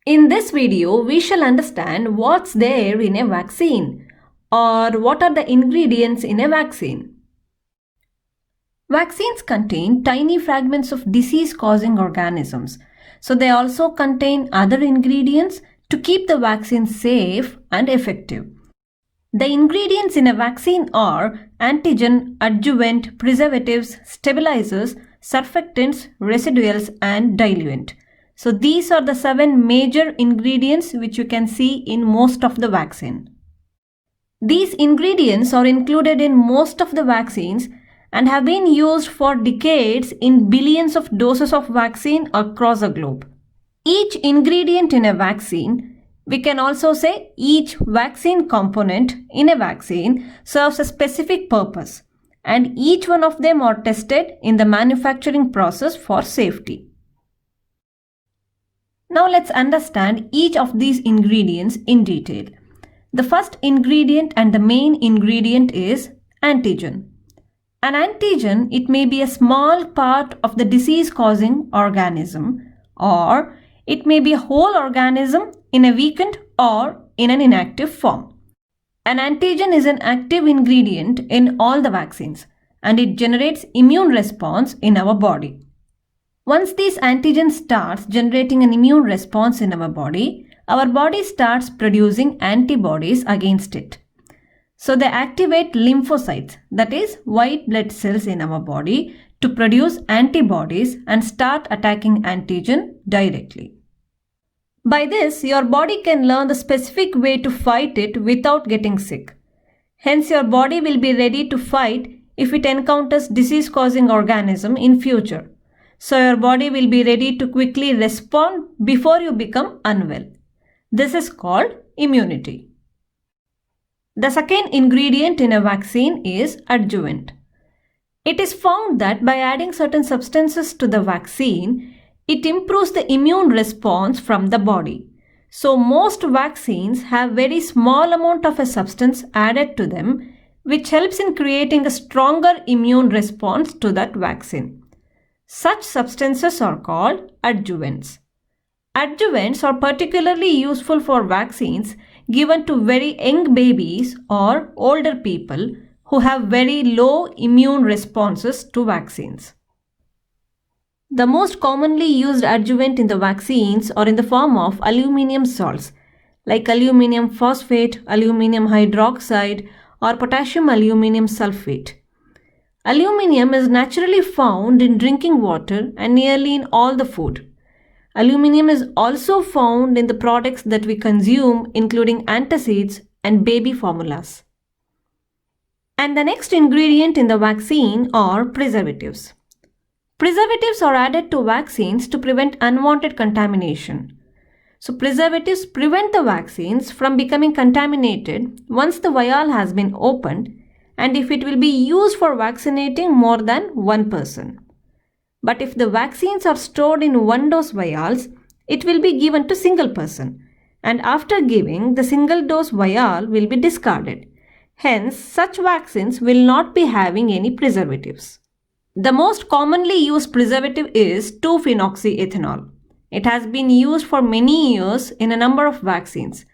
In this video, we shall understand what's there in a vaccine or what are the ingredients in a vaccine. Vaccines contain tiny fragments of disease-causing organisms. So they also contain other ingredients to keep the vaccine safe and effective. The ingredients in a vaccine are antigen, adjuvant, preservatives, stabilizers, surfactants, residuals, and diluent. So these are the 7 major ingredients which you can see in most of the vaccine. These ingredients are included in most of the vaccines and have been used for decades in billions of doses of vaccine across the globe. Each ingredient in a vaccine, we can also say each vaccine component in a vaccine, serves a specific purpose, and each one of them are tested in the manufacturing process for safety. Now let's understand each of these ingredients in detail. The first ingredient and the main ingredient is antigen. An antigen, it may be a small part of the disease-causing organism, or it may be a whole organism in a weakened or in an inactive form. An antigen is an active ingredient in all the vaccines, and it generates immune response in our body. Once this antigen starts generating an immune response in our body starts producing antibodies against it. So they activate lymphocytes, that is white blood cells in our body, to produce antibodies and start attacking antigen directly. By this, your body can learn the specific way to fight it without getting sick. Hence, your body will be ready to fight if it encounters disease-causing organism in future. So your body will be ready to quickly respond before you become unwell. This is called immunity. The second ingredient in a vaccine is adjuvant. It is found that by adding certain substances to the vaccine, it improves the immune response from the body. So most vaccines have very small amount of a substance added to them, which helps in creating a stronger immune response to that vaccine. Such substances are called adjuvants. Adjuvants are particularly useful for vaccines given to very young babies or older people who have very low immune responses to vaccines. The most commonly used adjuvant in the vaccines are in the form of aluminium salts like aluminium phosphate, aluminium hydroxide, or potassium aluminium sulfate. Aluminium is naturally found in drinking water and nearly in all the food. Aluminium is also found in the products that we consume, including antacids and baby formulas. And the next ingredient in the vaccine are preservatives. Preservatives are added to vaccines to prevent unwanted contamination. So preservatives prevent the vaccines from becoming contaminated once the vial has been opened and if it will be used for vaccinating more than one person. But if the vaccines are stored in one-dose vials, it will be given to single person, and after giving, the single-dose vial will be discarded. Hence, such vaccines will not be having any preservatives. The most commonly used preservative is 2-phenoxyethanol. It has been used for many years in a number of vaccines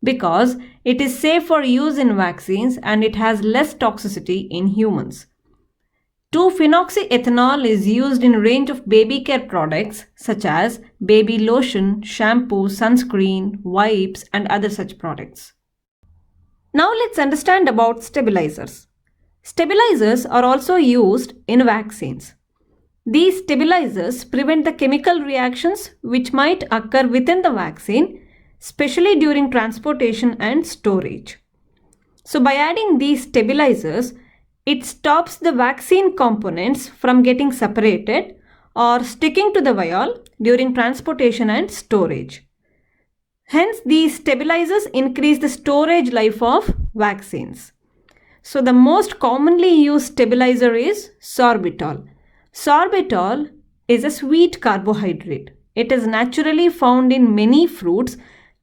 because it is safe for use in vaccines and it has less toxicity in humans. 2-phenoxyethanol is used in a range of baby care products such as baby lotion, shampoo, sunscreen, wipes, and other such products. Now let's understand about stabilizers. Stabilizers are also used in vaccines. These stabilizers prevent the chemical reactions which might occur within the vaccine, especially during transportation and storage. So by adding these stabilizers, it stops the vaccine components from getting separated or sticking to the vial during transportation and storage. Hence, these stabilizers increase the storage life of vaccines. So the most commonly used stabilizer is sorbitol. Sorbitol is a sweet carbohydrate. It is naturally found in many fruits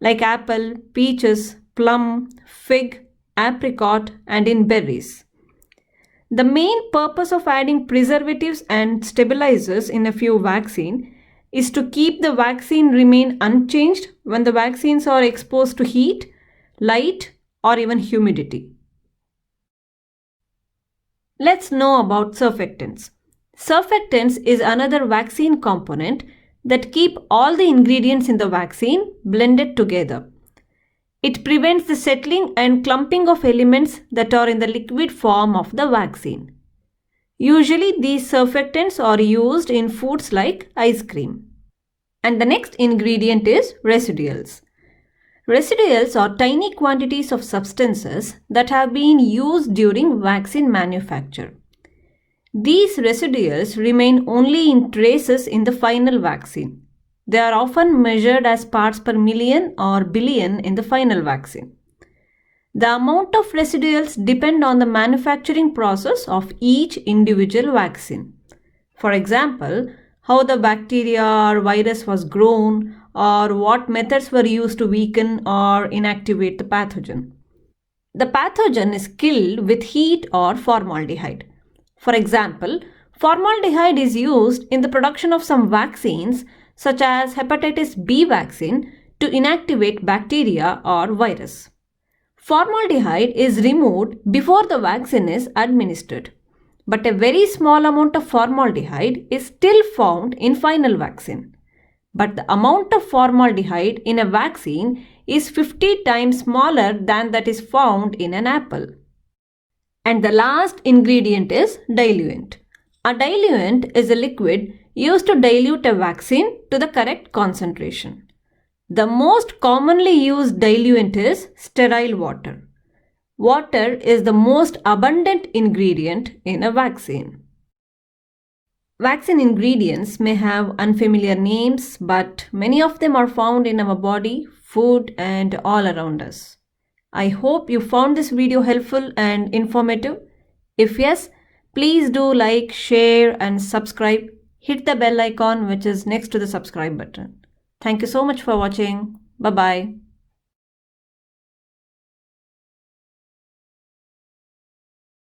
like apple, peaches, plum, fig, apricot, and in berries. The main purpose of adding preservatives and stabilizers in a few vaccines is to keep the vaccine remain unchanged when the vaccines are exposed to heat, light, or even humidity. Let's know about surfactants. Surfactants is another vaccine component that keep all the ingredients in the vaccine blended together. It prevents the settling and clumping of elements that are in the liquid form of the vaccine. Usually these surfactants are used in foods like ice cream. And the next ingredient is residuals. Residuals are tiny quantities of substances that have been used during vaccine manufacture. These residuals remain only in traces in the final vaccine. They are often measured as parts per million or billion in the final vaccine. The amount of residuals depend on the manufacturing process of each individual vaccine. For example, how the bacteria or virus was grown, or what methods were used to weaken or inactivate the pathogen. The pathogen is killed with heat or formaldehyde. For example, formaldehyde is used in the production of some vaccines such as hepatitis B vaccine to inactivate bacteria or virus. Formaldehyde is removed before the vaccine is administered, but a very small amount of formaldehyde is still found in final vaccine. But the amount of formaldehyde in a vaccine is 50 times smaller than that is found in an apple. And the last ingredient is diluent. A diluent is a liquid used to dilute a vaccine to the correct concentration. The most commonly used diluent is sterile water. Water is the most abundant ingredient in a vaccine. Vaccine ingredients may have unfamiliar names, but many of them are found in our body, food, and all around us. I hope you found this video helpful and informative. If yes, please do like, share, and subscribe. Hit the bell icon which is next to the subscribe button. Thank you so much for watching. Bye-bye.